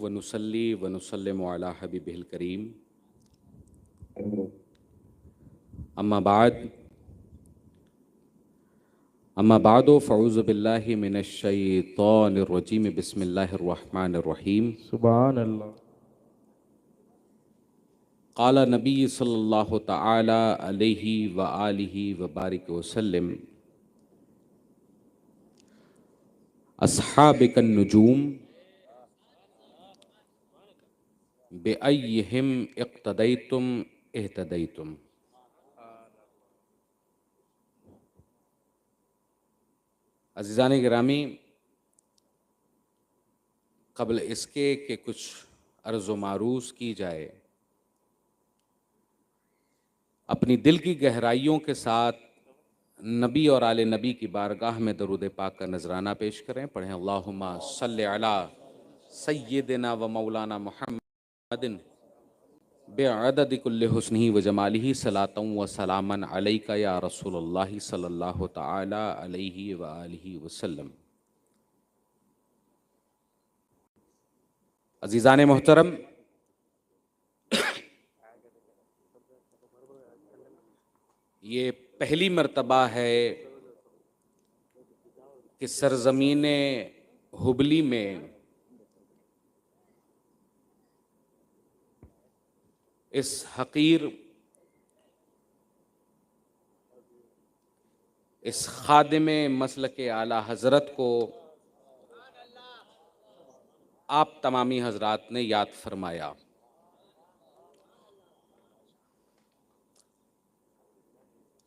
व नुसल्ली व नुसल्लिमु अला हबीबिहिल करीम। अम्मा बाद फ़ऊज़ु बिल्लाहि मिनश शैतानिर रजीम। बिस्मिल्लाहिर रहमानिर रहीम। सुभान अल्लाह। क़ाला नबी सल्लल्लाहु तआला अलैहि व आलिहि व बारिक वसल्लम, अस्हाबिकन नुजूम बिअय्यिहिम इक़्तदैतुम इह्तदैतुम। अज़ीज़ान गिरामी, क़ब्ल इसके कि कुछ अर्ज़ व मारूज़ की जाए, अपनी दिल की गहराइयों के साथ नबी और आले नबी की बारगाह में दरूद पाक का नजराना पेश करें। पढ़ें अल्लाहुम्मा सल्लि अला सय्यिदिना व मौलाना मुहम्मदिन बिअददि कुल्लि हुस्निही व जमालिही सलातन व सलामन अलैका या रसूलुल्लाह सल्लल्लाहु तआला अलैहि व आलिहि वसल्लम। अज़ीज़ान मोहतरम, ये पहली मर्तबा है कि सरज़मीने हुबली में इस हकीर, इस खादिमे मसलके आला हज़रत को आप तमामी हजरात ने याद फरमाया।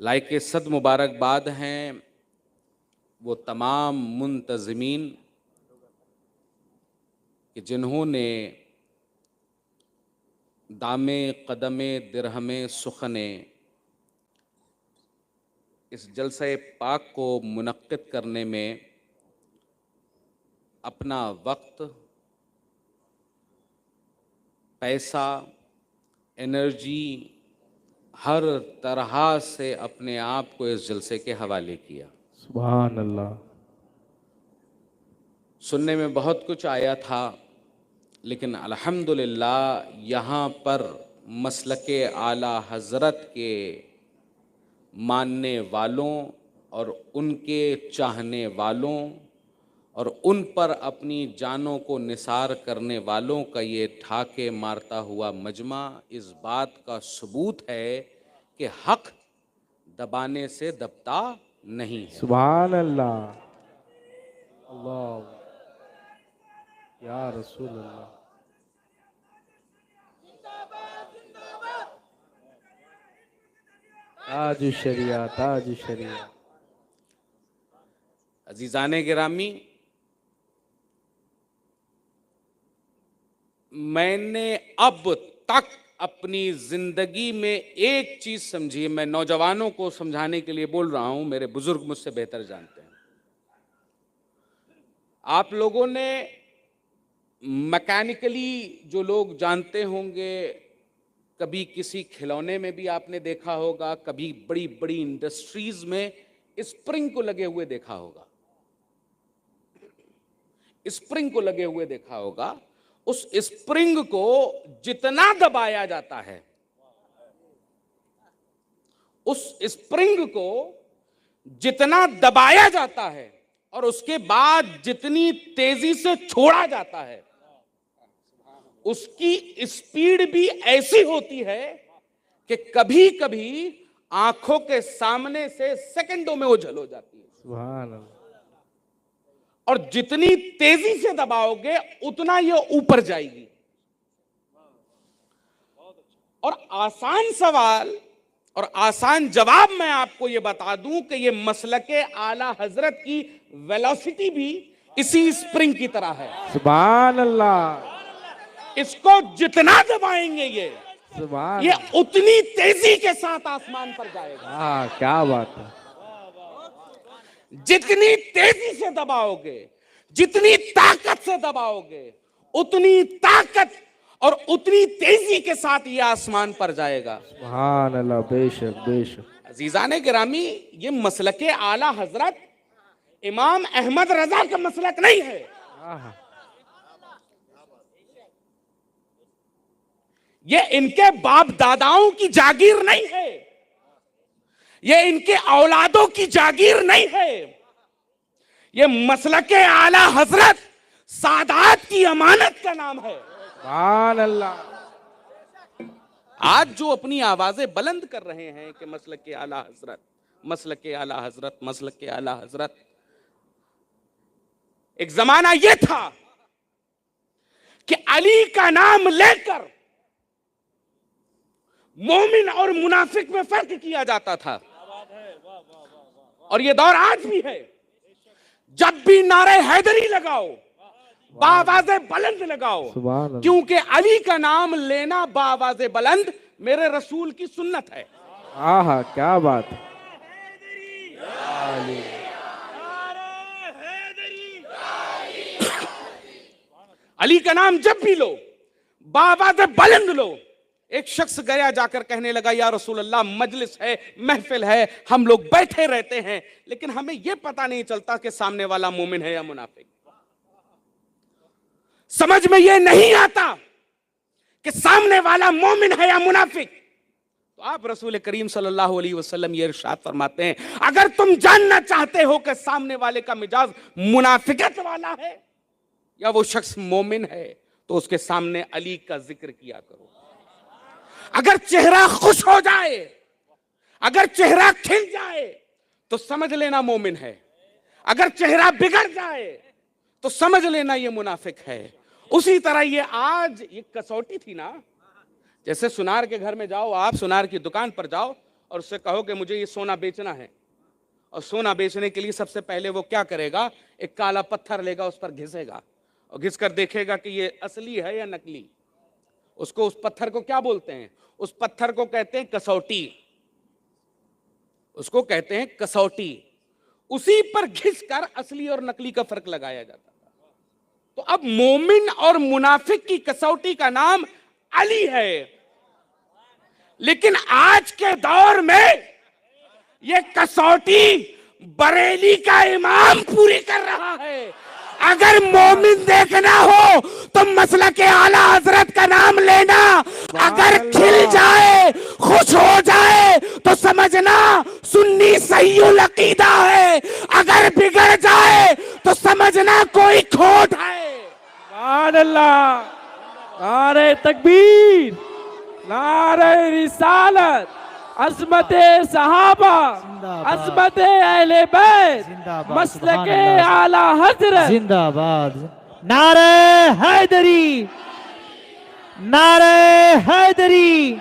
लायके सद मुबारकबाद हैं वो तमाम मुंतज़मीन कि जिन्होंने दामे कदमे दिरहमे सुखने इस जलसे पाक को मुनक्किद करने में अपना वक्त, पैसा, एनर्जी, हर तरह से अपने आप को इस जलसे के हवाले किया। सुभान अल्लाह। सुनने में बहुत कुछ आया था, लेकिन अल्हम्दुलिल्लाह यहाँ पर मसलके आला हज़रत के मानने वालों और उनके चाहने वालों और उन पर अपनी जानों को निसार करने वालों का ये ठाके मारता हुआ मजमा इस बात का सबूत है कि हक दबाने से दबता नहीं है। सुभान अल्लाह। अल्लाह या रसूल अल्लाह। ताज शरिया, ताज शरिया। अजीज़ाने गिरामी, मैंने अब तक अपनी जिंदगी में एक चीज समझी है। मैं नौजवानों को समझाने के लिए बोल रहा हूं, मेरे बुजुर्ग मुझसे बेहतर जानते हैं। आप लोगों ने मैकेनिकली जो लोग जानते होंगे, कभी किसी खिलौने में भी आपने देखा होगा, कभी बड़ी बड़ी इंडस्ट्रीज में स्प्रिंग को लगे हुए देखा होगा, स्प्रिंग को लगे हुए देखा होगा। उस स्प्रिंग को जितना दबाया जाता है, उस स्प्रिंग को जितना दबाया जाता है और उसके बाद जितनी तेजी से छोड़ा जाता है, उसकी स्पीड भी ऐसी होती है कि कभी कभी आंखों के सामने से सेकंडों में ओझल हो जाती है। सुभान अल्लाह। और जितनी तेजी से दबाओगे उतना ये ऊपर जाएगी। और आसान सवाल और आसान जवाब मैं आपको ये बता दूं कि ये मसलके आला हजरत की वेलोसिटी भी इसी स्प्रिंग की तरह है। सुभान अल्लाह। इसको जितना दबाएंगे सुभान ये उतनी तेजी के साथ आसमान पर जाएगा। हाँ, क्या बात है। जितनी तेजी से दबाओगे, जितनी ताकत से दबाओगे, उतनी ताकत और उतनी तेजी के साथ ये आसमान पर जाएगा। सुभान अल्लाह। बेशक बेशक। अजीज़ाने गिरामी, ये मसलके आला हजरत इमाम अहमद रजा का मसलक नहीं है। ये इनके बाप दादाओं की जागीर नहीं है, ये इनके औलादों की जागीर नहीं है, ये मसलके आला हजरत सादात की अमानत का नाम है। सुभान अल्लाह। आज जो अपनी आवाजें बुलंद कर रहे हैं कि मसलके आला हजरत, मसलके आला हजरत, मसलके आला हजरत, एक जमाना यह था कि अली का नाम लेकर मोमिन और मुनाफिक में फर्क किया जाता था, और यह दौर आज भी है। जब भी नारे हैदरी लगाओ, बावाज़े बुलंद लगाओ, सुभान अल्लाह। क्योंकि अली का नाम लेना बावाज़े बुलंद मेरे रसूल की सुन्नत है। आहा क्या बात है। अली का नाम जब भी लो, बावाज़े बुलंद लो। एक शख्स गया जाकर कहने लगा, या रसूल अल्लाह, मजलिस है, महफिल है, हम लोग बैठे रहते हैं, लेकिन हमें यह पता नहीं चलता कि सामने वाला मोमिन है या मुनाफिक। समझ में यह नहीं आता कि सामने वाला मोमिन है या मुनाफिक। तो आप रसूल करीम सल्लल्लाहु अलैहि वसल्लम ये इरशाद फरमाते हैं, अगर तुम जानना चाहते हो कि सामने वाले का मिजाज मुनाफिकत वाला है या वो शख्स मोमिन है, तो उसके सामने अली का जिक्र किया करो। अगर चेहरा खुश हो जाए, अगर चेहरा खिल जाए, तो समझ लेना मोमिन है। अगर चेहरा बिगड़ जाए तो समझ लेना ये मुनाफिक है। उसी तरह ये आज ये कसौटी थी ना, जैसे सुनार के घर में जाओ आप, सुनार की दुकान पर जाओ और उससे कहो कि मुझे ये सोना बेचना है, और सोना बेचने के लिए सबसे पहले वो क्या करेगा, एक काला पत्थर लेगा, उस पर घिसेगा और घिस कर देखेगा कि ये असली है या नकली। उसको, उस पत्थर को क्या बोलते हैं? उस पत्थर को कहते हैं कसौटी, उसको कहते हैं कसौटी। उसी पर घिस कर असली और नकली का फर्क लगाया जाता था। तो अब मोमिन और मुनाफिक की कसौटी का नाम अली है, लेकिन आज के दौर में यह कसौटी बरेली का इमाम पूरी कर रहा है। अगर मोमिन देखना हो तो मसलक आला हजरत का नाम लेना। अगर खिल जाए, खुश हो जाए, तो समझना सुन्नी सहीउल अकीदा है। अगर बिगड़ जाए तो समझना कोई खोट है। सुभान अल्लाह। नारे तकबीर, नारे रिसालत, अज़मते सहाबा, अज़मते अहले बैत, मसलके आला हजरत जिंदाबाद। नारे हैदरी, नारे हैदरी,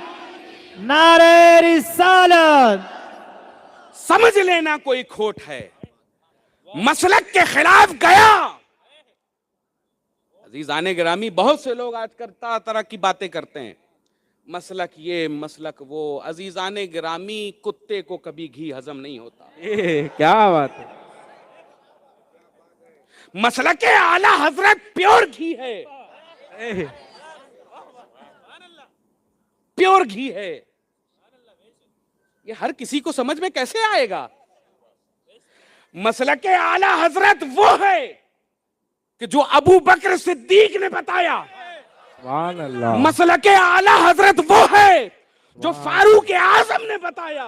नारे रिसालत। समझ लेना कोई खोट है, मसलक के खिलाफ गया। अजीज़ाने गिरामी, बहुत से लोग आजकल तरह तरह की बातें करते हैं, मसलक ये, मसलक वो। अजीज़ाने गिरामी, कुत्ते को कभी घी हजम नहीं होता। क्या बात है। मसलक आला हजरत प्योर घी है, प्योर घी है। ये हर किसी को समझ में कैसे आएगा? मसलक आला हजरत वो है कि जो अबू बकर सिद्दीक ने बताया। सुभान अल्लाह। मसलक आला हजरत वो है जो फारूक आजम ने बताया।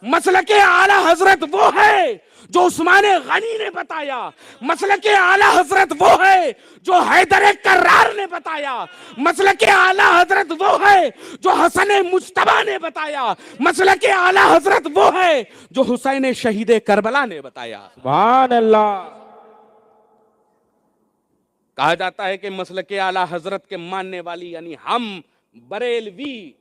मसलक आला हजरत वो है जो उस्मान गनी ने बताया। मसलक आला हजरत वो है जो हैदर कर्रार ने बताया। मसलक आला हजरत वो है जो हसन मुज्तबा ने बताया। मसलक आला हजरत वो है जो हुसैन शहीद करबला ने बताया। सुभान अल्लाह। कहा जाता है कि मसलक आला हजरत के मानने वाली यानी हम बरेलवी,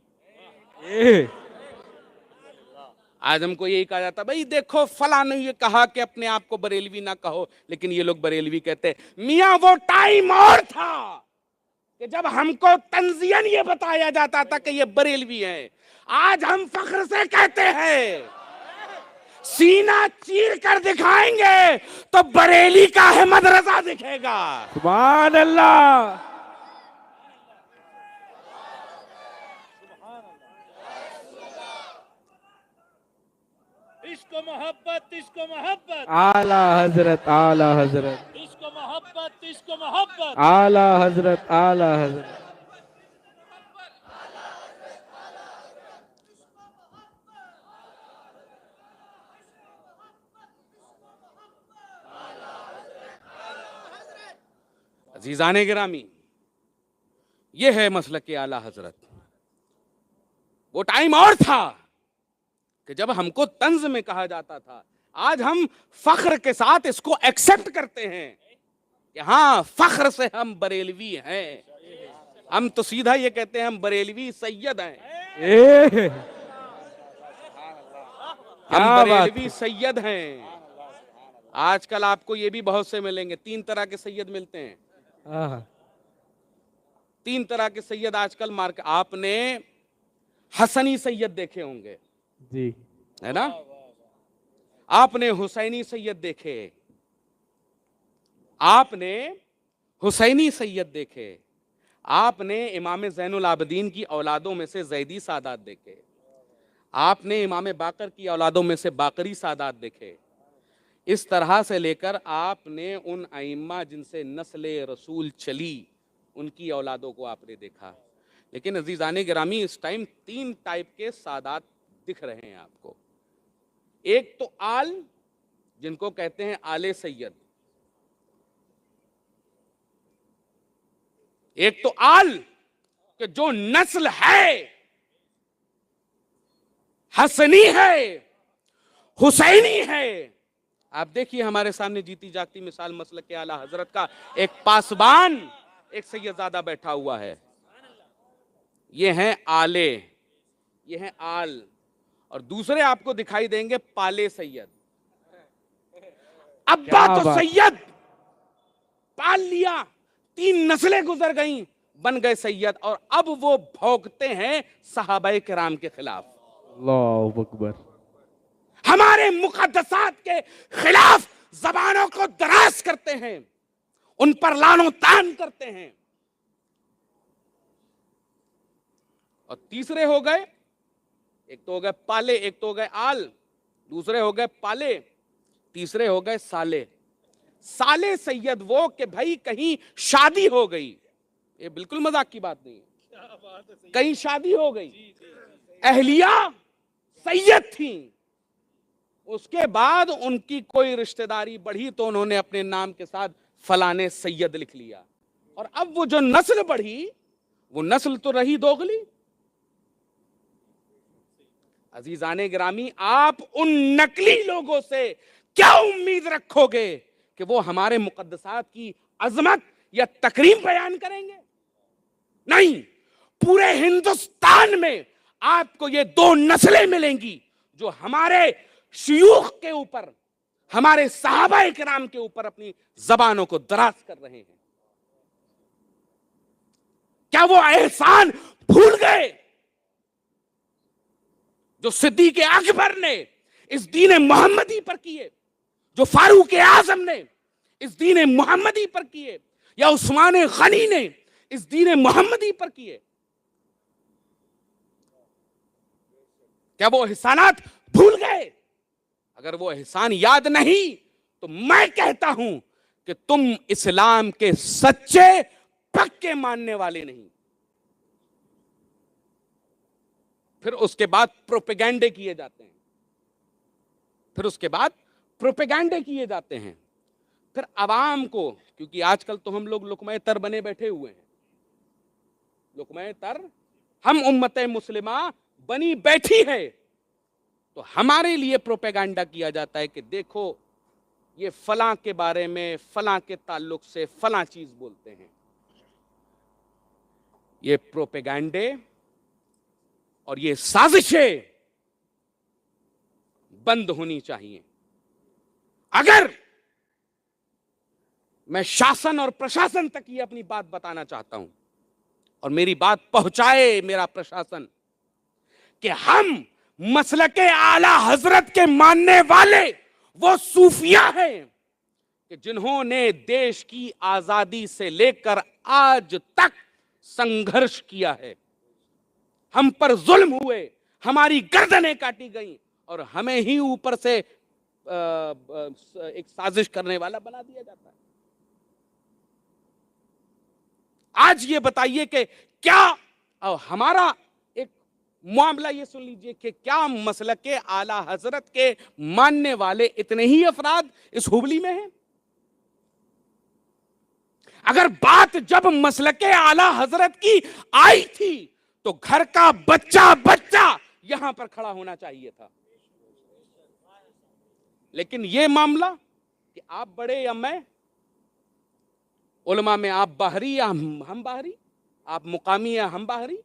आज हमको यही कहा जाता है, भाई देखो फला ने ये कहा कि अपने आप को बरेलवी ना कहो, लेकिन ये लोग बरेलवी कहते हैं। मियां वो टाइम और था कि जब हमको तंजियन ये बताया जाता था कि ये बरेलवी हैं। आज हम फख्र से कहते हैं, सीना चीर कर दिखाएंगे तो बरेली का अहमद रजा दिखेगा। सुभान अल्लाह। इश्क मोहब्बत, इश्क मोहब्बत, आला हजरत, आला हजरत, इश्क मोहब्बत, इश्क मोहब्बत। आला हजरत, आला हजरत। अजीजाने गिरामी, ये है मसलक के आला हजरत। वो टाइम और था कि जब हमको तंज में कहा जाता था, आज हम फख्र के साथ इसको एक्सेप्ट करते हैं कि हाँ, फख्र से हम बरेलवी हैं। हम तो सीधा ये कहते हैं हम बरेलवी सैयद हैं, ए, हम क्या बात बरेलवी है। सैयद हैं। आजकल आपको ये भी बहुत से मिलेंगे, 3 तरह के सैयद मिलते हैं। हाँ, 3 तरह के सैयद आजकल मार्केट। आपने हसनी सैयद देखे होंगे, जी, है ना? आपने हुसैनी सैयद देखे, आपने हुसैनी सैयद देखे, आपने इमाम ज़ैनुल आबिदीन की औलादों में से ज़ैदी सादात देखे, आपने इमाम बाकर की औलादों में से बाकरी सादात देखे। इस तरह से लेकर आपने उन अइम्मा जिनसे नस्ल रसूल चली, उनकी औलादों को आपने देखा। लेकिन अजीज़ाने गिरामी, इस टाइम 3 टाइप के सादात दिख रहे हैं आपको। एक तो आल, जिनको कहते हैं आले सैयद। एक तो आल कि जो नस्ल है, हसनी है, हुसैनी है। आप देखिए हमारे सामने जीती जागती मिसाल मसलक के आला हजरत का एक पासबान, एक सैयदजादा बैठा हुआ है। ये हैं आले, ये हैं आल। और दूसरे आपको दिखाई देंगे पाले सैयद। अब्बा क्या तो बात। सैयद, पाल लिया, 3 नस्लें गुजर गईं, बन गए सैयद। और अब वो भौंकते हैं सहाबाए किराम के खिलाफ, अल्लाहु अकबर। हमारे मुकद्दसात के खिलाफ जबानों को दराज करते हैं, उन पर लानो तान करते हैं। और तीसरे हो गए, एक तो हो गए पाले, एक तो हो गए आल, दूसरे हो गए पाले, तीसरे हो गए साले। साले सैयद वो कि भाई कहीं शादी हो गई, ये बिल्कुल मजाक की बात नहीं है, कहीं शादी हो गई, अहलिया सैयद थी, उसके बाद उनकी कोई रिश्तेदारी बढ़ी तो उन्होंने अपने नाम के साथ फलाने सैयद लिख लिया। और अब वो जो नस्ल बढ़ी, वो नस्ल तो रही दोगली। अजीजाने गिरामी, आप उन नकली लोगों से क्या उम्मीद रखोगे कि वो हमारे मुकद्दसात की अजमत या तकरीम बयान करेंगे? नहीं, पूरे हिंदुस्तान में आपको ये 2 नस्लें मिलेंगी जो हमारे शयूख के ऊपर, हमारे सहाबाए किराम के ऊपर अपनी जबानों को दराज कर रहे हैं। क्या वो एहसान भूल गए जो सिद्दीक़ अकबर ने इस दीन मोहम्मदी पर किए, जो फारूक आजम ने इस दीन मोहम्मदी पर किए, या उस्मान गनी ने इस दीन मोहम्मदी पर किए? क्या वो एहसानात भूल गए? अगर वो एहसान याद नहीं तो मैं कहता हूं कि तुम इस्लाम के सच्चे पक्के मानने वाले नहीं। फिर उसके बाद प्रोपेगेंडे किए जाते हैं, फिर उसके बाद प्रोपेगेंडे किए जाते हैं। फिर आवाम को, क्योंकि आजकल तो हम लोग लुकमे तर बने बैठे हुए हैं, लुकमे तर हम उम्मत मुस्लिमा बनी बैठी है, तो हमारे लिए प्रोपेगेंडा किया जाता है कि देखो ये फलां के बारे में, फलां के ताल्लुक से फलां चीज बोलते हैं। ये प्रोपेगेंडे और ये साजिशें बंद होनी चाहिए। अगर मैं शासन और प्रशासन तक ये अपनी बात बताना चाहता हूं, और मेरी बात पहुंचाए मेरा प्रशासन, कि हम मसलके आला हजरत के मानने वाले वो सूफिया हैं कि जिन्होंने देश की आजादी से लेकर आज तक संघर्ष किया है। हम पर जुल्म हुए, हमारी गर्दनें काटी गईं, और हमें ही ऊपर से एक साजिश करने वाला बना दिया जाता है। आज ये बताइए कि क्या हमारा एक मामला, ये सुन लीजिए कि क्या मसलक के आला हजरत के मानने वाले इतने ही अफराद इस हुबली में हैं? अगर बात जब मसलके आला हजरत की आई थी तो घर का बच्चा बच्चा यहां पर खड़ा होना चाहिए था। लेकिन यह मामला कि आप बड़े या मैं, उलमा में आप बाहरी या हम बाहरी, आप मुकामी या हम बाहरी,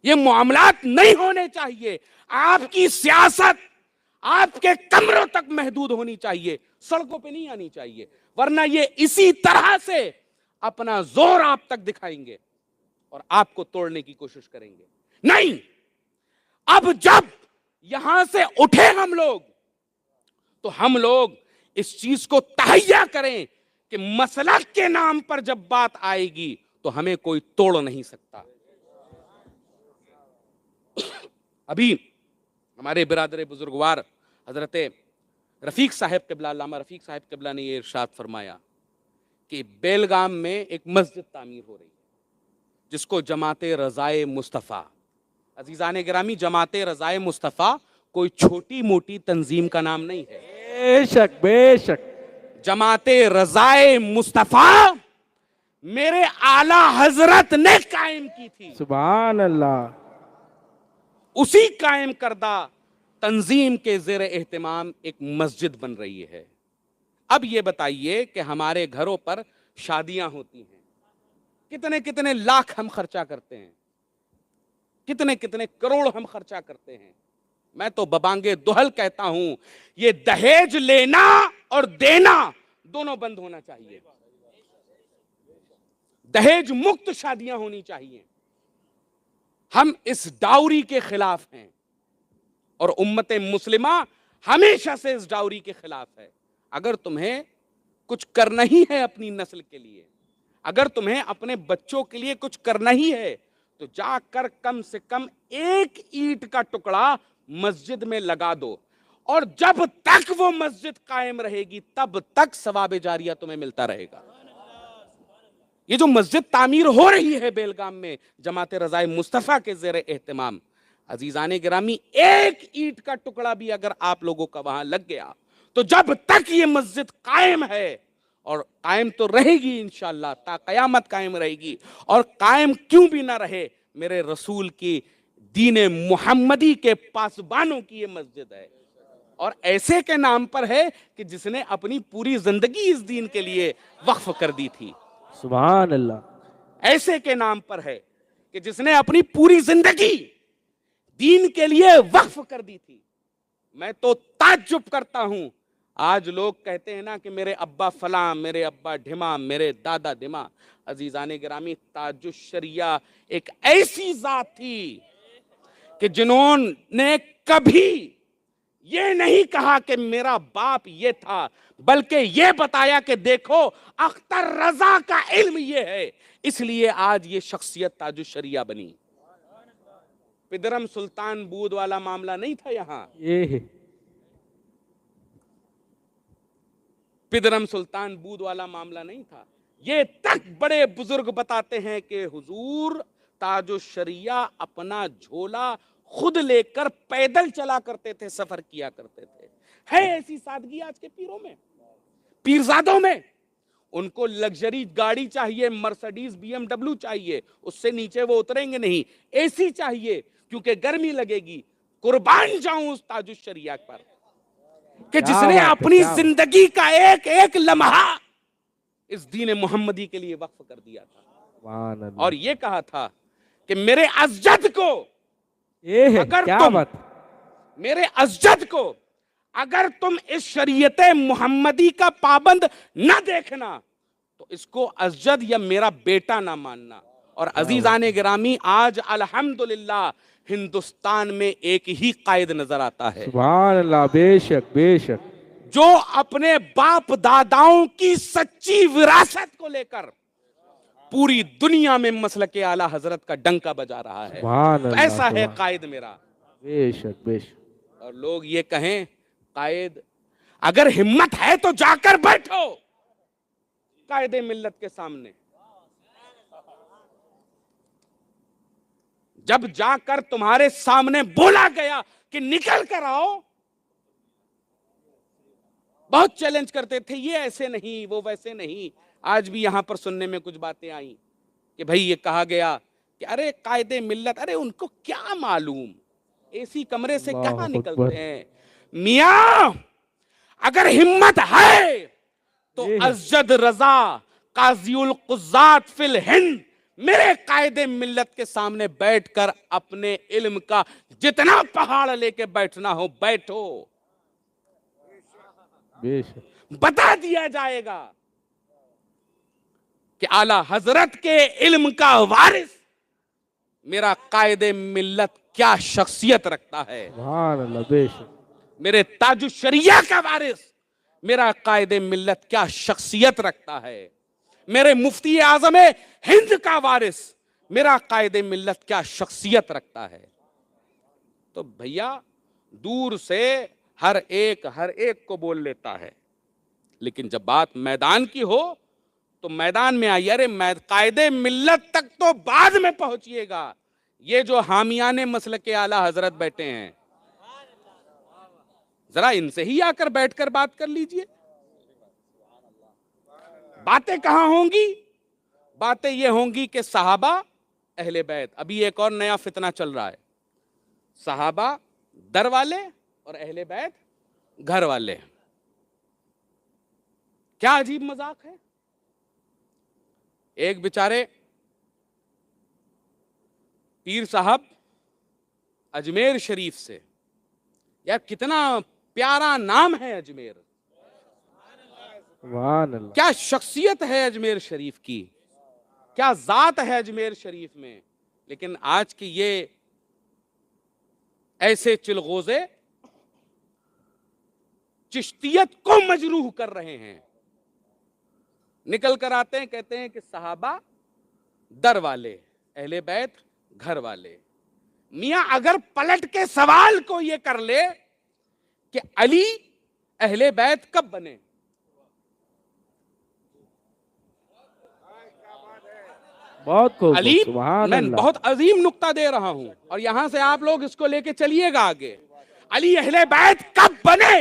ये मामलात नहीं होने चाहिए। आपकी सियासत आपके कमरों तक महदूद होनी चाहिए, सड़कों पे नहीं आनी चाहिए, वरना ये इसी तरह से अपना जोर आप तक दिखाएंगे और आपको तोड़ने की कोशिश करेंगे। नहीं, अब जब यहां से उठे हम लोग, तो हम लोग इस चीज को तहैया करें कि मसलक के नाम पर जब बात आएगी तो हमें कोई तोड़ नहीं सकता। अभी हमारे बिरादर बुजुर्गवार हजरत रफीक साहब क़िबला, अल्लामा रफीक साहब क़िबला ने ये इरशाद फरमाया कि बेलगाम में एक मस्जिद तामीर हो रही है जिसको जमाते रज़ाए मुस्तफ़ा, अजीज़ान गिरामी, जमाते रज़ाए मुस्तफ़ा कोई छोटी मोटी तंजीम का नाम नहीं है। बेशक बेशक। जमाते रज़ाए मुस्तफ़ा मेरे आला हजरत ने कायम की थी। सुभान अल्लाह। उसी कायम करदा तंजीम के ज़ेर एहतमाम एक मस्जिद बन रही है। अब ये बताइए कि हमारे घरों पर शादियां होती हैं, कितने कितने लाख हम खर्चा करते हैं, कितने कितने करोड़ हम खर्चा करते हैं। मैं तो बबांगे दुहल कहता हूं, ये दहेज लेना और देना दोनों बंद होना चाहिए। दहेज मुक्त शादियां होनी चाहिए। हम इस डाउरी के खिलाफ हैं और उम्मत मुस्लिमा हमेशा से इस डाउरी के खिलाफ है। अगर तुम्हें कुछ करना ही है अपनी नस्ल के लिए, अगर तुम्हें अपने बच्चों के लिए कुछ करना ही है, तो जाकर कम से कम एक ईंट का टुकड़ा मस्जिद में लगा दो, और जब तक वो मस्जिद कायम रहेगी तब तक सवाब जारिया तुम्हें मिलता रहेगा। ये जो मस्जिद तामीर हो रही है बेलगाम में जमाते रज़ाए मुस्तफ़ा के ज़ेरे एहतमाम, अजीज़ाने गिरामी, एक ईंट का टुकड़ा भी अगर आप लोगों का वहां लग गया तो जब तक ये मस्जिद कायम है, और कायम तो रहेगी इंशाअल्लाह, ता कयामत कायम रहेगी, और कायम क्यों भी ना रहे, मेरे रसूल की दीन मुहम्मदी के पासबानों की ये मस्जिद है। और ऐसे के नाम पर है कि जिसने अपनी पूरी जिंदगी इस दीन के लिए वक्फ कर दी थी। सुभान अल्लाह। ऐसे के नाम पर है कि जिसने अपनी पूरी जिंदगी दीन के लिए वक्फ कर दी थी। मैं तो ताज्जुब करता हूं, आज लोग कहते हैं ना कि मेरे अब्बा फलां, मेरे अब्बा ढिमा, मेरे दादा धिमा। अजीजाने गिरामी, ताजुश शरिया एक ऐसी जात थी कि जिन्होंने कभी ये नहीं कहा कि मेरा बाप ये था, बल्कि ये बताया कि देखो अख्तर रजा का इल्म ये है, इसलिए आज ये शख्सियत ताजुश शरिया बनी। पिदरम सुल्तान बूद वाला मामला नहीं था यहां, ये पिदरम सुल्तान बूद वाला मामला नहीं था। ये तक बड़े बुजुर्ग बताते हैं कि हुजूर ताजुश शरिया अपना झोला खुद लेकर पैदल चला करते थे, सफर किया करते थे। है ऐसी सादगी आज के पीरों में, पीरजादों में। उनको लग्जरी गाड़ी चाहिए, मर्सिडीज BMW चाहिए, उससे नीचे वो उतरेंगे नहीं। एसी चाहिए क्योंकि गर्मी लगेगी। कुर्बान जाऊं उस ताजुश शरिया पर कि जिसने अपनी जिंदगी का एक एक लम्हा इस दीन मोहम्मदी के लिए वक्फ कर दिया था, और ये कहा था कि मेरे अजद को, अगर तुम मेरे अजद को अगर तुम इस शरीयत मोहम्मदी का पाबंद न देखना तो इसको अजद या मेरा बेटा ना मानना। और अजीजाने गिरामी, आज अल्हम्दुलिल्लाह हिंदुस्तान में एक ही कायद नजर आता है, सुभान अल्लाह, बेशक बेशक, जो अपने बाप दादाओं की सच्ची विरासत को लेकर पूरी दुनिया में मसलके आला हजरत का डंका बजा रहा है। तो ऐसा है कायद मेरा। बेशक बेशक। और लोग ये कहें कायद, अगर हिम्मत है तो जाकर बैठो कायदे मिल्लत के सामने। जब जाकर तुम्हारे सामने बोला गया कि निकल कर आओ, बहुत चैलेंज करते थे, ये ऐसे नहीं, वो वैसे नहीं। आज भी यहाँ पर सुनने में कुछ बातें आई कि भाई ये कहा गया कि अरे कायदे मिल्लत, अरे उनको क्या मालूम, एसी कमरे से अल्लाह कहाँ निकलते अकबर। हैं। मियां अगर हिम्मत है तो जी। अजद रजा काजियुल कुज़ात फिल हिंद मेरे कायदे मिल्लत के सामने बैठकर अपने इल्म का जितना पहाड़ लेके बैठना हो बैठो, बेशक बता दिया जाएगा कि आला हजरत के इल्म का वारिस मेरा कायदे मिल्लत क्या शख्सियत रखता है, सुभान अल्लाह। बेशक मेरे ताजु शरिया का वारिस मेरा कायदे मिल्लत क्या शख्सियत रखता है, मेरे मुफ्ती आजम हिंद का वारिस मेरा कायदे मिल्लत क्या शख्सियत रखता है। तो भैया दूर से हर एक को बोल लेता है, लेकिन जब बात मैदान की हो तो मैदान में आइए। अरे कायदे मिल्लत तक तो बाद में पहुंचिएगा। ये जो हामियाने मसल के आला हजरत बैठे हैं, जरा इनसे ही आकर बैठकर बात कर लीजिए। बातें कहां होंगी? बातें ये होंगी कि सहाबा अहले बैत, अभी एक और नया फितना चल रहा है, सहाबा दर वाले और अहले बैत घर वाले। क्या अजीब मजाक है। एक बेचारे पीर साहब अजमेर शरीफ से, यार कितना प्यारा नाम है अजमेर, सुभान अल्लाह। क्या शख्सियत है अजमेर शरीफ की, क्या जात है अजमेर शरीफ में। लेकिन आज के ये ऐसे चिलगोजे चिश्तियत को मजरूह कर रहे हैं, निकल कर आते हैं, कहते हैं कि सहाबा दर वाले, अहले बैत घर वाले। मियां अगर पलट के सवाल को ये कर ले कि अली अहले बैत कब बने, बहुत खूब। अली, सुभान मैं अल्लाह। बहुत अजीम नुक्ता दे रहा हूं और यहां से आप लोग इसको लेके चलिएगा आगे। अली अहले बैत कब बने?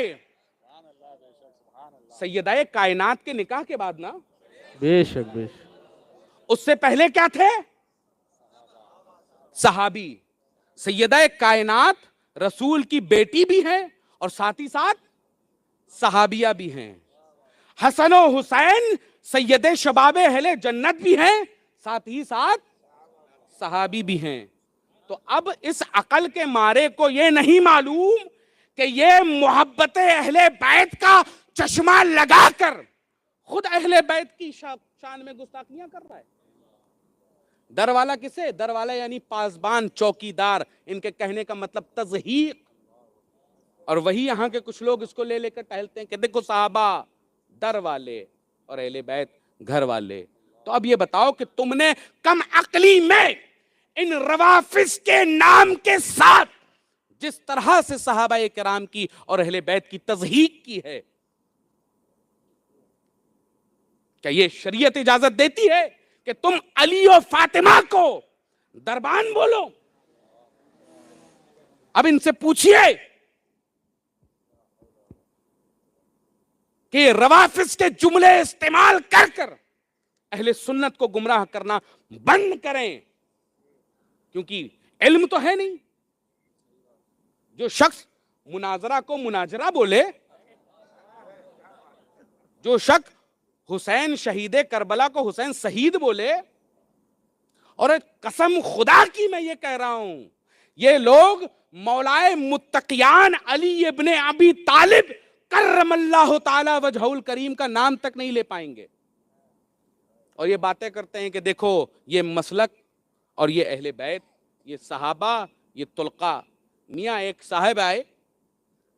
सैयदाए कायनात के निकाह के बाद ना। बेशक बेशक। उससे पहले क्या थे? सहाबी। सैयदाए कायनात रसूल की बेटी भी हैं और साथ ही साथ सहाबिया भी हैं। हसन और हुसैन सैयदे शबाबे अहले जन्नत भी हैं, साथ ही साथ सहाबी भी हैं। तो अब इस अकल के मारे को ये नहीं मालूम कि ये मोहब्बत अहले बैत का चश्मा लगाकर खुद अहले बैत की शान में गुस्ताखियां कर रहा है। दरवाला किसे? दरवाला यानी पासबान, चौकीदार, इनके कहने का मतलब तज़हीक। और वही यहां के कुछ लोग इसको ले लेकर टहलते हैं कि देखो साहबा दर वाले और अहले बैत घर वाले। तो अब ये बताओ कि तुमने कम अकली में इन रवाफिज के नाम के साथ जिस तरह से सहाबाए किराम की और अहले बैत की तज़हीक की है, क्या ये शरीयत इजाजत देती है कि तुम अली और फातिमा को दरबान बोलो? अब इनसे पूछिए कि रवाफिज के जुमले इस्तेमाल कर कर अहले सुन्नत को गुमराह करना बंद करें, क्योंकि इल्म तो है नहीं। जो शख्स मुनाजरा को मुनाजरा बोले, जो शख्स हुसैन शहीदे करबला को हुसैन शहीद बोले, और कसम खुदा की मैं ये कह रहा हूं, ये लोग मौलाए मुत्तकियान अली इब्ने अबी तालिब करमल्लाहु ताला वजहुल करीम का नाम तक नहीं ले पाएंगे। और ये बातें करते हैं कि देखो ये मसलक और ये अहले बैत, ये सहाबा, ये तुलका। मियाँ एक साहब आए,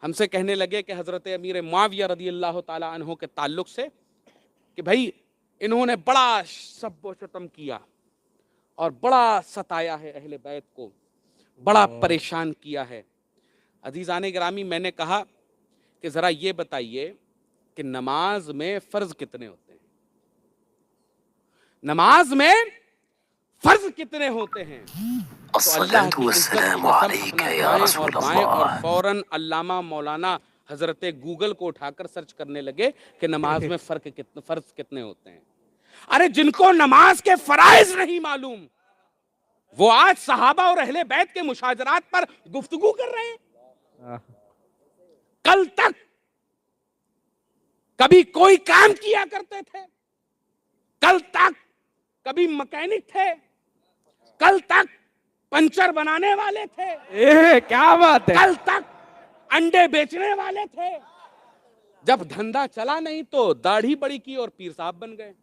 हमसे कहने लगे कि हजरत अमीर मुआविया रदी अल्लाह ताला अन्हु के ताल्लुक से कि भाई इन्होंने बड़ा सब्बो शतम किया और बड़ा सताया है अहले बैत को, बड़ा परेशान किया है। अजीज़ाने गिरामी, मैंने कहा कि ज़रा ये बताइए कि नमाज में फ़र्ज़ कितने होते हैं? नमाज में फ़र्ज़ कितने होते हैं? तो अल्लाह की इज्जत की कसम अपना दाएं और फौरन अल्लामा मौलाना हजरत गूगल को उठाकर सर्च करने लगे कि नमाज में फ़र्ज़ कितने होते हैं। अरे जिनको नमाज के फराइज नहीं मालूम, वो आज सहाबा और अहले बैत के मुशाजरात पर गुफ्तगू कर रहे हैं। कल तक कभी कोई काम किया करते थे, कल तक कभी मैकेनिक थे, कल तक पंचर बनाने वाले थे, क्या बात है। कल तक अंडे बेचने वाले थे। जब धंधा चला नहीं तो दाढ़ी बड़ी की और पीर साहब बन गए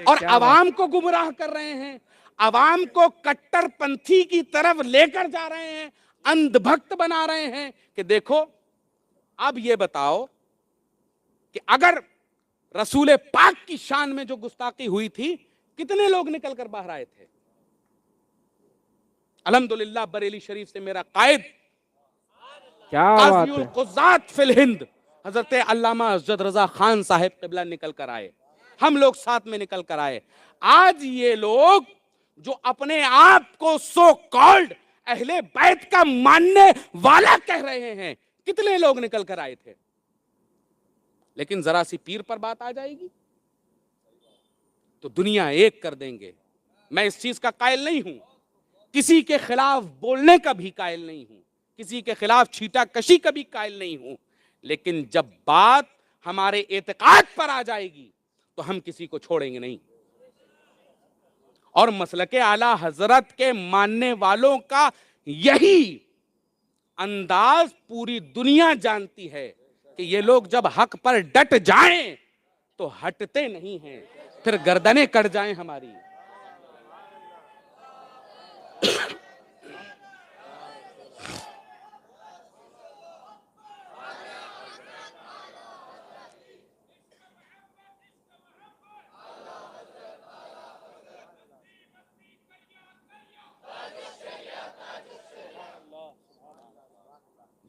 और अवाम को गुमराह कर रहे हैं, अवाम को कट्टरपंथी की तरफ लेकर जा रहे हैं, अंधभक्त बना रहे हैं कि देखो अब ये बताओ कि अगर रसूल पाक की शान में जो गुस्ताखी हुई थी, कितने लोग निकल कर बाहर आए थे? अल्हम्दुलिल्लाह बरेली शरीफ से मेरा कायद क्या बात है। काज़ियुल क़ुज़्ज़ात फिल हिंद हजरत अल्लामा अज़द रज़ा खान साहिब क़िबला निकल कर आए, हम लोग साथ में निकल कर आए। आज ये लोग जो अपने आप को सो कॉल्ड अहले बैत का मानने वाला कह रहे हैं, कितने लोग निकल कर आए थे? लेकिन जरा सी पीर पर बात आ जाएगी तो दुनिया एक कर देंगे। मैं इस चीज का कायल नहीं हूं, किसी के खिलाफ बोलने का भी कायल नहीं हूं, किसी के खिलाफ छीटा कशी का भी कायल नहीं हूं, लेकिन जब बात हमारे एतकाद पर आ जाएगी तो हम किसी को छोड़ेंगे नहीं। और मसलके आला हजरत के मानने वालों का यही अंदाज पूरी दुनिया जानती है कि ये लोग जब हक पर डट जाएं तो हटते नहीं हैं, फिर गर्दनें कट जाएं हमारी।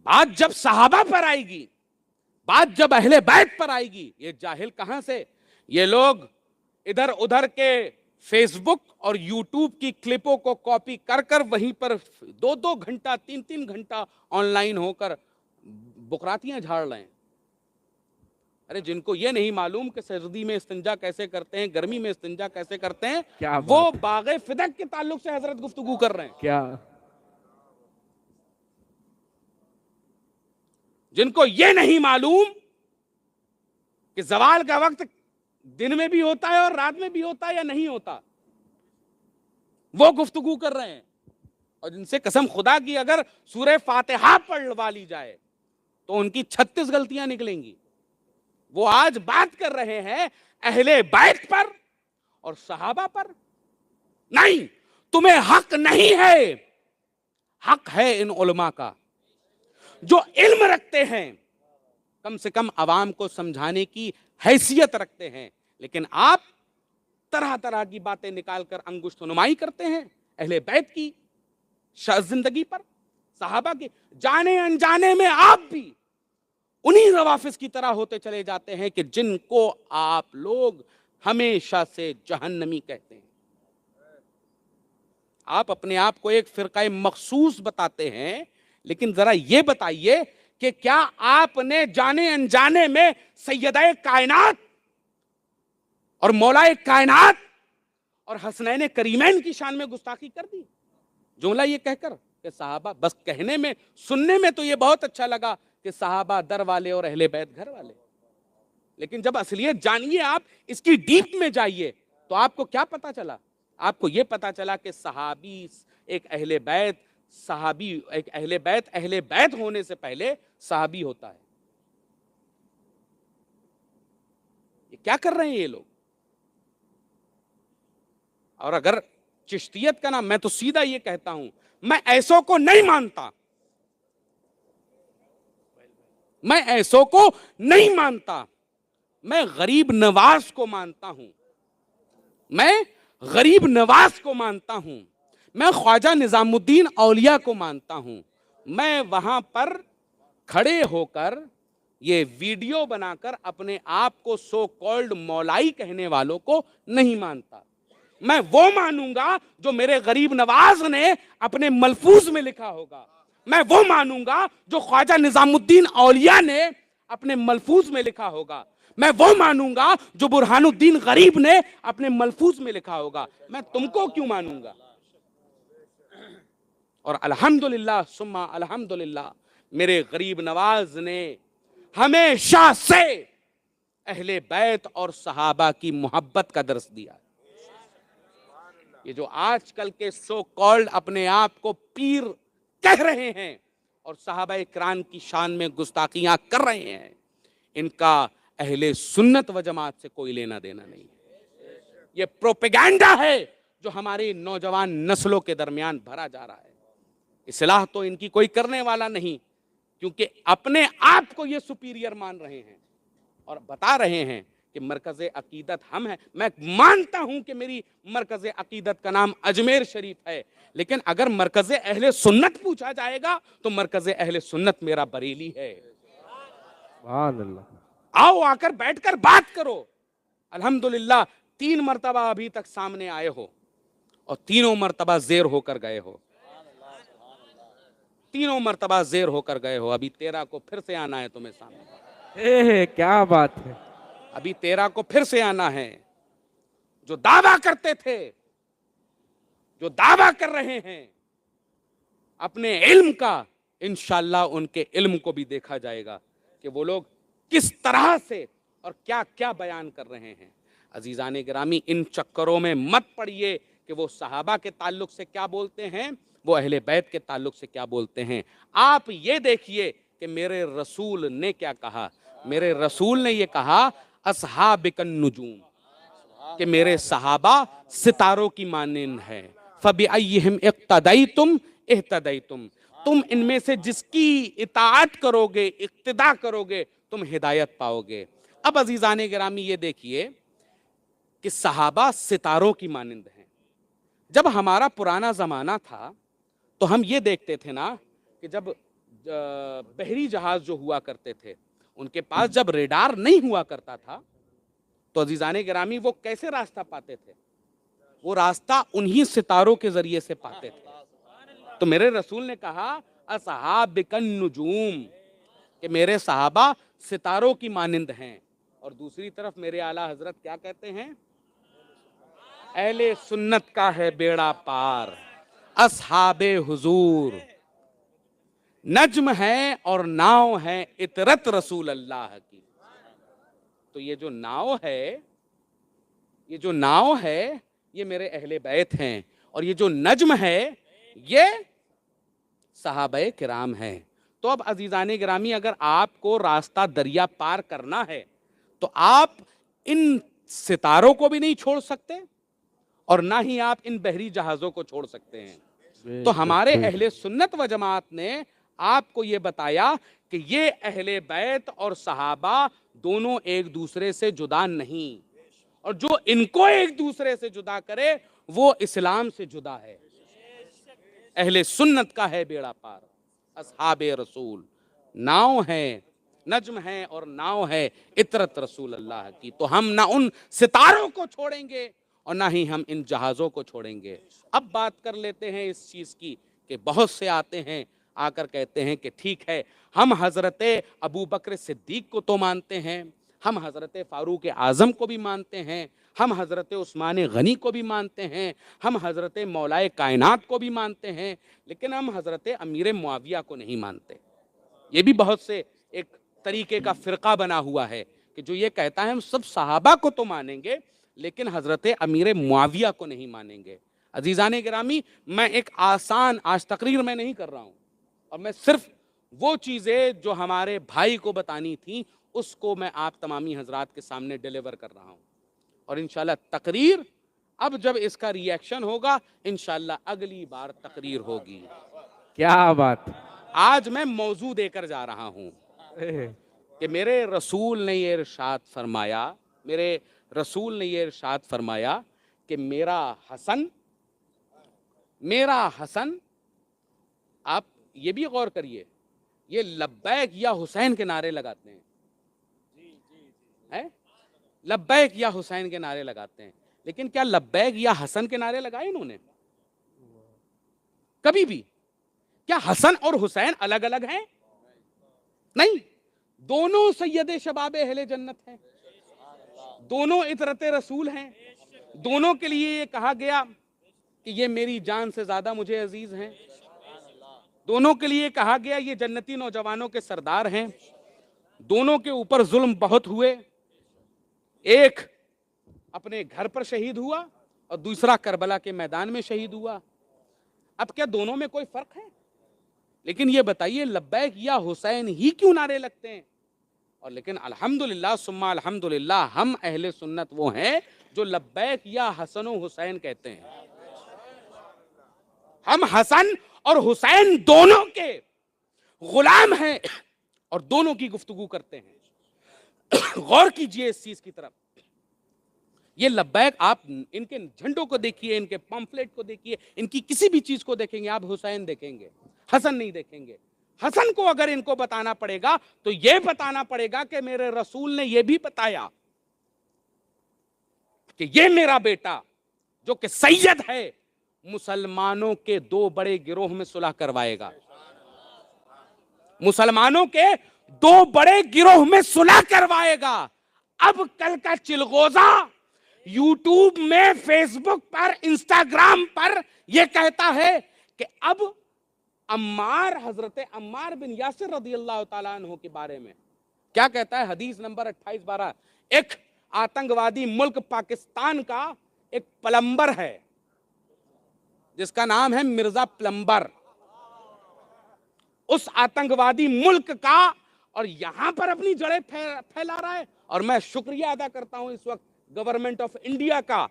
बात जब सहाबा पर आएगी, बात जब अहले बैत पर आएगी, ये जाहिल कहां से? ये लोग इधर उधर के फेसबुक और यूट्यूब की क्लिपों को कॉपी कर कर वहीं पर 2-2 घंटा 3-3 घंटा ऑनलाइन होकर बुकरातियां झाड़ रहे हैं। अरे जिनको ये नहीं मालूम कि सर्दी में इस्तिंजा कैसे करते हैं, गर्मी में इस्तिंजा कैसे करते हैं, वो बागे फिदक के ताल्लुक से हजरत गुफ्तगू कर रहे हैं। क्या जिनको ये नहीं मालूम कि जवाल का वक्त दिन में भी होता है और रात में भी होता है या नहीं होता, वो गुफ्तगू कर रहे हैं। और जिनसे कसम खुदा की अगर सूरह फातिहा पढ़वा ली जाए तो उनकी 36 गलतियां निकलेंगी। वो आज बात कर रहे हैं अहले बैत पर और सहाबा पर। नहीं, तुम्हें हक नहीं है, हक है इन उलमा का जो इल्म रखते हैं, कम से कम आवाम को समझाने की हैसियत रखते हैं। लेकिन आप तरह तरह की बातें निकालकर अंगुष्ठ नुमाई करते हैं अहले बैत की जिंदगी पर, सहाबा की। जाने अनजाने में आप भी उन्हीं रवाफिज की तरह होते चले जाते हैं कि जिनको आप लोग हमेशा से जहन्नमी कहते हैं। आप अपने आप को एक फिरका मखसूस बताते हैं, लेकिन जरा ये बताइए कि क्या आपने जाने अनजाने में सैयदाए कायनात और मौलाए कायनात और हसनैन करीमैन की शान में गुस्ताखी कर दी? जुमला ये कहकर कि सहाबा, बस कहने में सुनने में तो ये बहुत अच्छा लगा कि सहाबा दर वाले और अहले बैत घर वाले, लेकिन जब असलियत जानिए आप, इसकी डीप में जाइए, तो आपको क्या पता चला? आपको ये पता चला कि सहाबी एक अहले बैत, सहाबी एक अहले बैत होने से पहले सहाबी होता है। ये क्या कर रहे हैं ये लोग? और अगर चिश्तियत का नाम, मैं तो सीधा ये कहता हूं, मैं ऐसों को नहीं मानता, मैं ऐसों को नहीं मानता, मैं गरीब नवाज को मानता हूं, मैं गरीब नवाज को मानता हूं, मैं ख्वाजा निजामुद्दीन औलिया को मानता हूं। मैं वहां पर खड़े होकर ये वीडियो बनाकर अपने आप को सो कॉल्ड मौलाई कहने वालों को नहीं मानता। मैं वो मानूंगा जो मेरे गरीब नवाज ने अपने मलफूज में लिखा होगा, मैं वो मानूंगा जो ख्वाजा निजामुद्दीन औलिया ने अपने मलफूज में लिखा होगा, मैं वो मानूंगा जो बुरहानुद्दीन गरीब ने अपने मलफूज में लिखा होगा, मैं तुमको क्यों मानूंगा। और अल्हम्दुलिल्लाह सुम्मा अल्हम्दुलिल्लाह, मेरे गरीब नवाज ने हमेशा से अहले बैत और सहाबा की मोहब्बत का दर्स दिया। ये जो आजकल के सो कॉल्ड अपने आप को पीर कह रहे हैं और सहाबा इकराम की शान में गुस्ताखियां कर रहे हैं, इनका अहले सुन्नत व जमात से कोई लेना देना नहीं है। ये प्रोपेगेंडा है जो हमारी नौजवान नस्लों के दरमियान भरा जा रहा है। इस्लाह तो इनकी कोई करने वाला नहीं, क्योंकि अपने आप को ये सुपीरियर मान रहे हैं और बता रहे हैं कि मरकज़ अकीदत हम हैं। मैं मानता हूं कि मेरी मरकज़ अकीदत का नाम अजमेर शरीफ है, लेकिन अगर मरकज़ अहले सुन्नत पूछा जाएगा तो मरकज़ अहले सुन्नत मेरा बरेली है। सुभान अल्लाह। आओ आकर बैठकर बात करो। अल्हम्दुलिल्लाह 3 मरतबा अभी तक सामने आए हो और तीनों मरतबा ज़ेर होकर गए हो, तीनों मरतबा ज़ेर होकर गए हो। अभी 13 को फिर से आना है तुम्हें सामने। क्या बात है। अभी 13 को फिर से आना है। जो दावा करते थे, जो दावा कर रहे हैं अपने इल्म का, इंशाअल्लाह उनके इल्म को भी देखा जाएगा कि वो लोग किस तरह से और क्या क्या बयान कर रहे हैं। अजीजान गिरामी, इन चक्करों में मत पड़िए कि वो सहाबा के ताल्लुक से क्या बोलते हैं, वो अहले बैत के ताल्लुक से क्या बोलते हैं। आप ये देखिए कि मेरे रसूल ने क्या कहा। मेरे रसूल ने ये कहा अस्हाबिकन नुजूम, कि मेरे सहाबा सितारों की मानिंद है। फबिअय्यिहिम इक्तदैतुम इह्तदैतुम, तुम इनमें से जिसकी इताअत करोगे, इक्तिदा करोगे, तुम हिदायत पाओगे। अब अजीजान गिरामी ये देखिए कि सहाबा सितारों की मानिंद हैं। जब हमारा पुराना जमाना था तो हम ये देखते थे ना कि जब बहरी जहाज जो हुआ करते थे, उनके पास जब रेडार नहीं हुआ करता था तो अजीजान गिरामी वो कैसे रास्ता पाते थे? वो रास्ता उन्हीं सितारों के जरिए से पाते थे। तो मेरे रसूल ने कहा अस्हाबिकन नुजूम, कि मेरे सहाबा सितारों की मानिंद हैं। और दूसरी तरफ मेरे आला हजरत क्या कहते हैं? अहले सुन्नत का है बेड़ा पार, अस्हाबे हुजूर नज्म है और नाव है इतरत रसूल अल्लाह की। तो ये जो नाव है, ये जो नाव है, ये मेरे अहले बैत हैं, और ये जो नज्म है ये सहाबे किराम हैं। तो अब अजीजान गिरामी, अगर आपको रास्ता दरिया पार करना है तो आप इन सितारों को भी नहीं छोड़ सकते और ना ही आप इन बहरी जहाजों को छोड़ सकते हैं। तो हमारे अहले सुन्नत व जमात ने आपको ये बताया कि ये अहले बैत और सहाबा दोनों एक दूसरे से जुदा नहीं, और जो इनको एक दूसरे से जुदा करे वो इस्लाम से जुदा है। अहले सुन्नत का है बेड़ा पार, अस्हाबे रसूल नाव है, नज्म है और नाव है इतरत रसूल अल्लाह की। तो हम ना उन सितारों को छोड़ेंगे और ना ही हम इन जहाज़ों को छोड़ेंगे। अब बात कर लेते हैं इस चीज़ की कि बहुत से आते हैं, आकर कहते हैं कि ठीक है, हम हज़रत अबू बकर सिद्दीक को तो मानते हैं, हम हज़रत फ़ारूक आज़म को भी मानते हैं, हम हज़रत उस्मान गनी को भी मानते हैं, हम हज़रत मौलाए कायनात को भी मानते हैं, लेकिन हम हज़रत अमीर मुआविया को नहीं मानते। ये भी बहुत से एक तरीके का फ़िरका बना हुआ है कि जो ये कहता है हम सब सहाबा को तो मानेंगे लेकिन हज़रत अमीर मुआविया को नहीं मानेंगे। अजीज़ान गिरामी, मैं एक आसान, आज तकरीर मैं नहीं कर रहा हूँ, और मैं सिर्फ वो चीज़ें जो हमारे भाई को बतानी थी उसको मैं आप तमामी हजरात के सामने डिलीवर कर रहा हूँ। और इंशाल्लाह तकरीर, अब जब इसका रिएक्शन होगा इंशाल्लाह अगली बार तकरीर होगी। क्या बात। आज मैं मौजू देकर जा रहा हूँ कि मेरे रसूल ने ये इरशाद फरमाया, मेरे रसूल ने ये इरशाद फरमाया कि मेरा हसन, आप ये भी गौर करिए, ये लब्बैक या हुसैन के नारे लगाते हैं, हैं? लब्बैक या हुसैन के नारे लगाते हैं, लेकिन क्या लब्बैक या हसन के नारे लगाए इन्होंने कभी भी? क्या हसन और हुसैन अलग अलग हैं? नहीं, दोनों सैयदे शबाब अहले जन्नत हैं। दोनों इतरते रसूल हैं, दोनों के लिए ये कहा गया कि ये मेरी जान से ज्यादा मुझे अजीज हैं, दोनों के लिए कहा गया ये जन्नती नौजवानों के सरदार हैं, दोनों के ऊपर जुल्म बहुत हुए, एक अपने घर पर शहीद हुआ और दूसरा करबला के मैदान में शहीद हुआ। अब क्या दोनों में कोई फर्क है? लेकिन ये बताइए, लब्बैक या हुसैन ही क्यों नारे लगते हैं? और लेकिन अल्हम्दुलिल्लाह सुम्मा अल्हम्दुलिल्लाह, हम अहले सुन्नत वो हैं जो लब्बैक या हसन व हुसैन कहते हैं। हम हसन और हुसैन दोनों के गुलाम हैं और दोनों की गुफ्तगू करते हैं। गौर कीजिए इस चीज की तरफ। ये लब्बैक, आप इनके झंडों को देखिए, इनके पम्फलेट को देखिए, इनकी किसी भी चीज को देखेंगे आप हुसैन देखेंगे, हसन नहीं देखेंगे। हसन को अगर इनको बताना पड़ेगा तो यह बताना पड़ेगा कि मेरे रसूल ने यह भी बताया कि यह मेरा बेटा जो कि सैयद है, मुसलमानों के दो बड़े गिरोह में सुलह करवाएगा, मुसलमानों के दो बड़े गिरोह में सुलह करवाएगा। अब कल का चिलगोजा यूट्यूब में, फेसबुक पर, इंस्टाग्राम पर यह कहता है कि अब अम्मार, हजरत अम्मार बिन यासिर रदियल्लाहु ताला अन्हु के बारे में क्या कहता है? हदीस नंबर 2812, एक आतंकवादी मुल्क पाकिस्तान का एक प्लम्बर है जिसका नाम है मिर्जा प्लम्बर, उस आतंकवादी मुल्क का, और यहां पर अपनी जड़ें फैला रहा है। और मैं शुक्रिया अदा करता हूं इस वक्त गवर्नमेंट ऑफ इंडिया का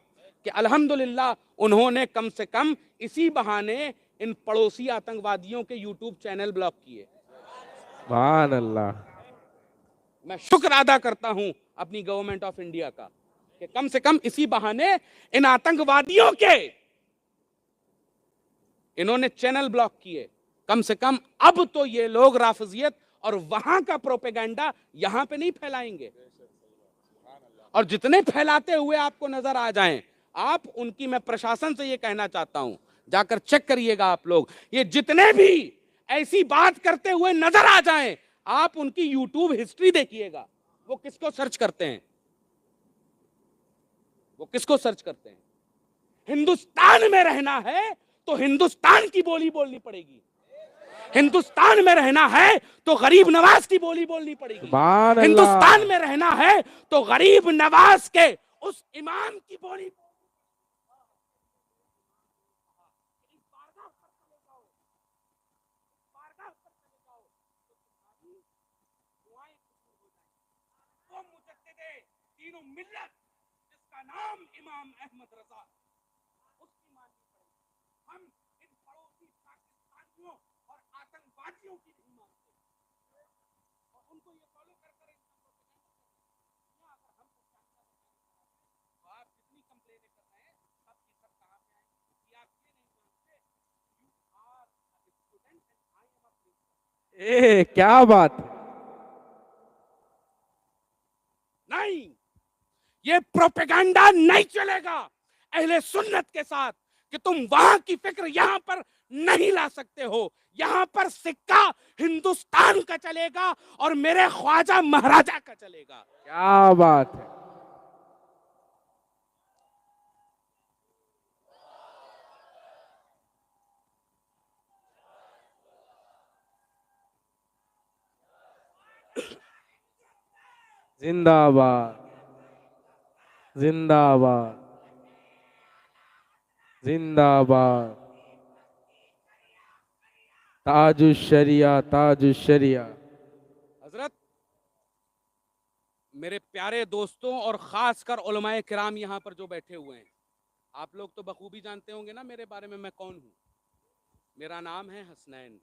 कि अल्हम्दुलिल्लाह उन्होंने कम से कम इसी बहाने इन पड़ोसी आतंकवादियों के यूट्यूब चैनल ब्लॉक किए। सुभान अल्लाह। मैं शुक्र अदा करता हूं अपनी गवर्नमेंट ऑफ इंडिया का कि कम से कम इसी बहाने इन आतंकवादियों के इन्होंने चैनल ब्लॉक किए। कम से कम अब तो ये लोग राफजियत और वहां का प्रोपेगेंडा यहां पे नहीं फैलाएंगे। और जितने फैलाते हुए आपको नजर आ जाएं, आप उनकी, मैं प्रशासन से ये कहना चाहता हूं, जाकर चेक करिएगा आप लोग, ये जितने भी ऐसी बात करते हुए नजर आ जाएं, आप उनकी यूट्यूब हिस्ट्री देखिएगा, वो किसको सर्च करते हैं, वो किसको सर्च करते हैं। हिंदुस्तान में रहना है तो हिंदुस्तान की बोली बोलनी पड़ेगी, हिंदुस्तान में रहना है तो गरीब नवाज की बोली बोलनी पड़ेगी, सुभान अल्लाह। हिंदुस्तान में रहना है तो गरीब नवाज के उस इमाम की बोली। तीनों मिल्लत जिसका नाम इमाम अहमद रजा, उसकी माननी पड़ेगी। हम इन पड़ोसी पाकिस्तानियों और आतंकवादियों की नहीं मानते और उनको ये फॉलो कर कर अगर हम तो आप जितनी कंप्लेनें कर रहे हैं सब की सब कहां पे आएंगे कि आप ये नहीं मानते you are a student and I am a principal. ए क्या बात है। नहीं, ये प्रोपेगेंडा नहीं चलेगा अहले सुन्नत के साथ कि तुम वहां की फिक्र यहां पर नहीं ला सकते हो। यहां पर सिक्का हिंदुस्तान का चलेगा और मेरे ख्वाजा महाराजा का चलेगा। क्या बात है। जिंदाबाद जिंदाबाद जिंदाबाद। ताजुश्शरिया ताजुश्शरिया। हजरत, मेरे प्यारे दोस्तों और खासकर उलमाए किराम यहां पर जो बैठे हुए हैं, आप लोग तो बखूबी जानते होंगे ना मेरे बारे में मैं कौन हूं। मेरा नाम है हसनैन।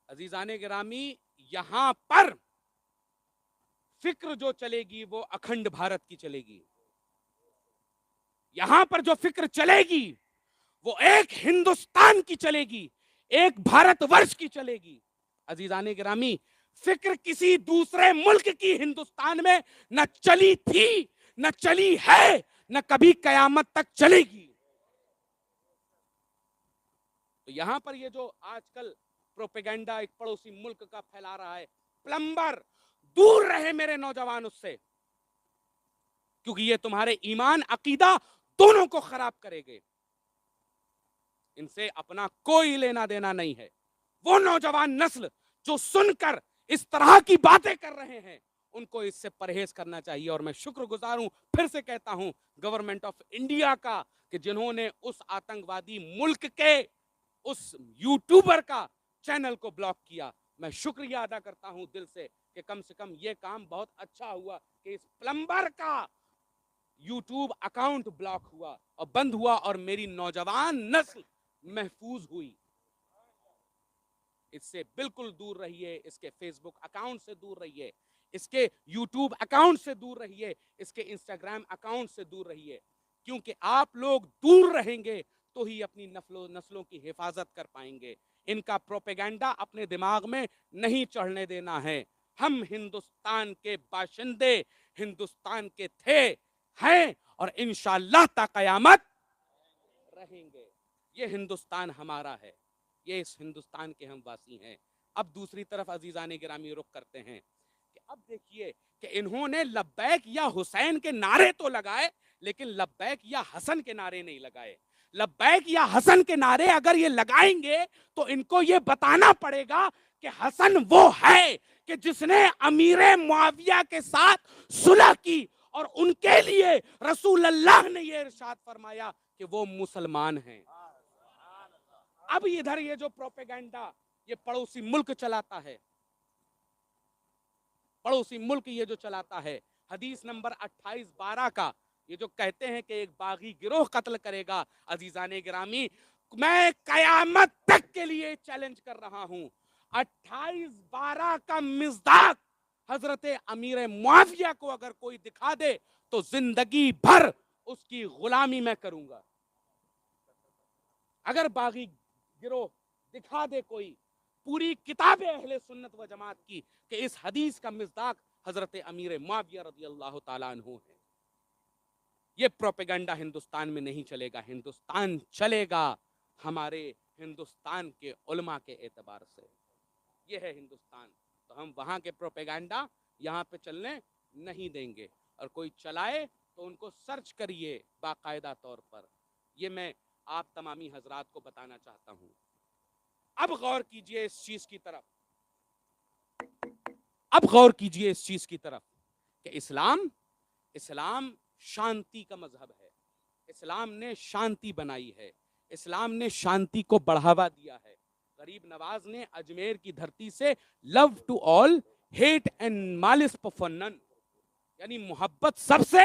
अजीजाने गिरामी, यहां पर फिक्र जो चलेगी वो अखंड भारत की चलेगी। यहां पर जो फिक्र चलेगी वो एक हिंदुस्तान की चलेगी, एक भारतवर्ष की चलेगी। अजीजाने गिरामी, फिक्र किसी दूसरे मुल्क की हिंदुस्तान में न चली थी, न चली है, न कभी कयामत तक चलेगी। तो यहां पर ये जो आजकल प्रोपेगेंडा एक पड़ोसी मुल्क का फैला रहा है, प्लम्बर, दूर रहे मेरे नौजवान उससे। क्योंकि ये तुम्हारे ईमान अकीदा दोनों को खराब करेंगे। इनसे अपना कोई लेना देना नहीं है। वो नौजवान नस्ल जो सुनकर इस तरह की बातें कर रहे हैं, उनको इससे परहेज करना चाहिए। और मैं शुक्रगुजार हूं, फिर से कहता हूं, गवर्नमेंट ऑफ इंडिया का, कि जिन्होंने उस आतंकवादी मुल्क के उस यूट्यूबर का चैनल को ब्लॉक किया। मैं शुक्रिया अदा करता हूं दिल से कि कम से कम यह काम बहुत अच्छा हुआ कि इस प्लम्बर का यूट्यूब अकाउंट ब्लॉक हुआ और बंद हुआ और मेरी नौजवान नस्ल महफूज हुई। इससे बिल्कुल दूर रहिए, इसके फेसबुक अकाउंट से दूर रहिए, इसके यूट्यूब अकाउंट से दूर रहिए, इसके इंस्टाग्राम अकाउंट से दूर रहिए, क्योंकि आप लोग दूर रहेंगे तो ही अपनी नस्लों की हिफाजत कर पाएंगे। इनका प्रोपेगेंडा अपने दिमाग में नहीं चढ़ने देना है। हम हिंदुस्तान के बाशिंदे, हिंदुस्तान के थे, हैं और इंशाअल्लाह ता कयामत रहेंगे। ये हिंदुस्तान हमारा है, ये इस हिंदुस्तान के हम वासी हैं। अब दूसरी तरफ अजीजान गिरामी रुख करते हैं कि अब देखिए कि इन्होंने लब्बैक या हुसैन के नारे तो लगाए, लेकिन लब्बैक या हसन के नारे नहीं लगाए। लब्बैक या हसन के नारे अगर ये लगाएंगे तो इनको ये बताना पड़ेगा कि हसन वो है कि जिसने अमीर मुआविया के साथ सुलह की और उनके लिए रसूल अल्लाह ने ये इरशाद फरमाया कि वो मुसलमान हैं। अब इधर ये जो प्रोपेगेंडा ये पड़ोसी मुल्क चलाता है, पड़ोसी मुल्क ये जो चलाता है, हदीस नंबर 28-12 का ये जो कहते हैं कि एक बागी गिरोह कत्ल करेगा, अजीजाने गिरामी मैं कयामत तक के लिए चैलेंज कर रहा हूं, 28-12 का मिज़दाक हजरत अमीर मुआविया को अगर कोई दिखा दे तो जिंदगी भर उसकी गुलामी मैं करूंगा। अगर बागी गिरोह दिखा दे कोई, पूरी किताब अहले सुन्नत व जमात की, कि इस हदीस का मिज़दाक हजरत अमीर मुआविया रज़ियल्लाहु ताला अन्हु है। ये प्रोपेगेंडा हिंदुस्तान में नहीं चलेगा। हिंदुस्तान चलेगा हमारे हिंदुस्तान के उलमा के एतबार से। ये है हिंदुस्तान, तो हम वहां के प्रोपेगेंडा यहाँ पे चलने नहीं देंगे। और कोई चलाए तो उनको सर्च करिए बाकायदा तौर पर। ये मैं आप तमामी हजरात को बताना चाहता हूं। अब गौर कीजिए इस चीज की तरफ, अब गौर कीजिए इस चीज की तरफ कि इस्लाम शांति का मजहब है। इस्लाम ने शांति बनाई है, इस्लाम ने शांति को बढ़ावा दिया है। गरीब नवाज ने अजमेर की धरती से love to all, hate and malice for none, यानी मोहब्बत सबसे,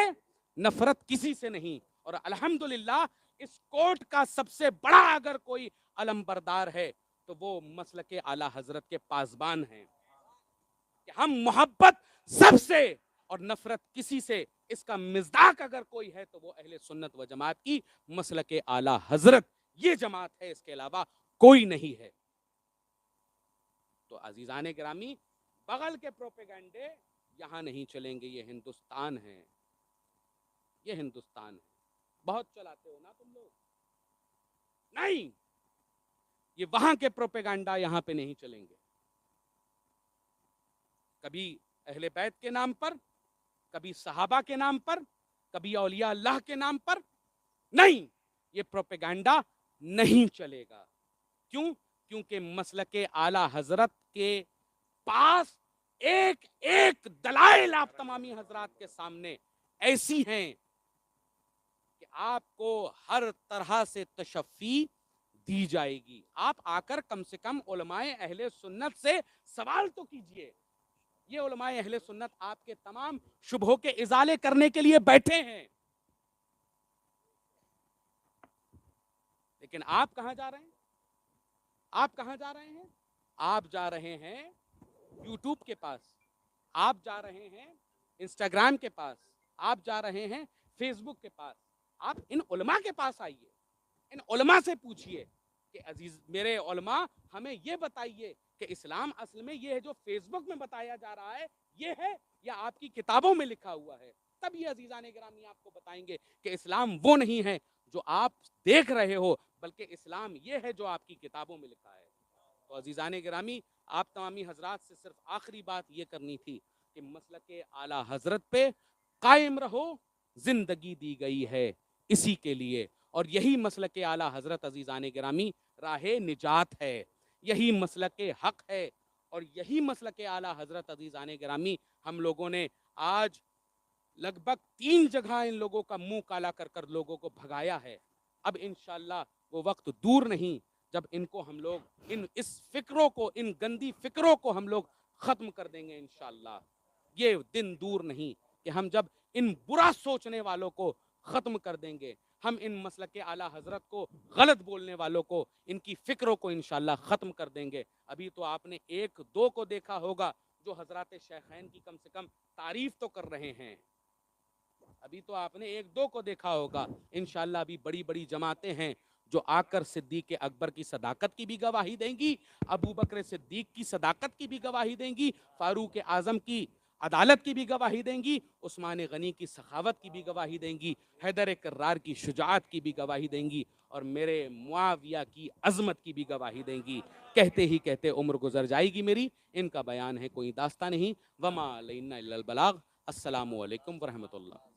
नफरत किसी से नहीं। और अल्हम्दुलिल्लाह इस कोर्ट का सबसे बड़ा अगर कोई अलमबरदार है तो वो मसलके आला हजरत के पासबान हैं कि हम मोहब्बत सबसे और नफरत किसी से, इसका मिज़दाक अगर कोई है तो वो अहले सुन्नत व जमात की मसलके आला हजरत ये जमात है, इसके अलावा कोई नहीं है। तो अजीजाने गिरामी, बगल के प्रोपेगेंडे यहां नहीं चलेंगे। ये हिंदुस्तान है, ये हिंदुस्तान है। बहुत चलाते हो ना तुम लोग, नहीं, ये वहां के प्रोपेगेंडा यहां पे नहीं चलेंगे। कभी अहले बैत के नाम पर, कभी सहाबा के नाम पर, कभी औलिया अल्लाह के नाम पर, नहीं, ये प्रोपेगेंडा नहीं चलेगा। क्यों? क्योंकि मसलके आला हजरत के पास एक एक दलाइल आप तमामी हजरात के सामने ऐसी हैं कि आपको हर तरह से तशफ़ी दी जाएगी। आप आकर कम से कम उलमाए अहले सुन्नत से सवाल तो कीजिए। ये उलमाए अहले सुन्नत आपके तमाम शुबहों के इजाले करने के लिए बैठे हैं, लेकिन आप कहां जा रहे हैं? आप कहां जा रहे हैं? आप जा रहे हैं यूट्यूब के पास, आप जा रहे हैं इंस्टाग्राम के पास, आप जा रहे हैं फेसबुक के पास। आप इन उलमा के पास आइए, इन उलमा से पूछिए कि अजीज मेरे उलमा, हमें ये बताइए कि इस्लाम असल में ये है जो फेसबुक में बताया जा रहा है, ये है या आपकी किताबों में लिखा हुआ है? तब ये अजीजाने गिरामी आपको बताएंगे कि इस्लाम वो नहीं है जो आप देख रहे हो, बल्कि इस्लाम ये है जो आपकी किताबों में लिखा है। तो अजीजाने गिरामी, आप तमामी हजरात से सिर्फ आखिरी बात ये करनी थी कि मसलके आला हजरत पे कायम रहो, जिंदगी दी गई है इसी के लिए, और यही मसलक आला हजरत अजीज़ान गिरामी राहे निजात है, यही मसलक हक है, और यही मसलक आला हजरत अजीज़ान गिरामी हम लोगों ने आज लगभग 3 जगह इन लोगों का मुंह काला कर कर लोगों को भगाया है। अब इंशाअल्लाह वो वक्त दूर नहीं जब इनको हम लोग इस फिक्रों को, इन गंदी फिक्रों को हम लोग खत्म कर देंगे इंशाअल्लाह। ये दिन दूर नहीं कि हम जब इन बुरा सोचने वालों को खत्म कर देंगे, हम इन मसलक आला हजरत को, गलत बोलने वालों को, इनकी फिक्रों को इंशाअल्लाह खत्म कर देंगे। अभी तो आपने 1-2 को देखा होगा जो हजरत शेखैन की कम से कम तारीफ तो कर रहे हैं, अभी तो आपने 1-2 को देखा होगा। इंशाअल्लाह अभी बड़ी बड़ी जमातें हैं जो आकर सिद्दीक अकबर की सदाकत की भी गवाही देंगी, अबू बकर सिद्दीक की सदाकत की भी गवाही देंगी, फारूक आजम की अदालत की भी गवाही देंगी, उस्मान गनी की सखावत की भी गवाही देंगी, हैदर कर्रार की शुजाअत की भी गवाही देंगी, और मेरे मुआविया की अजमत की भी गवाही देंगी। कहते ही कहते उम्र गुजर जाएगी मेरी, इनका बयान है कोई दास्तां नहीं। वमा अलैना इल्लल बलाग। अस्सलामु अलैकुम वरहमतुल्लाह।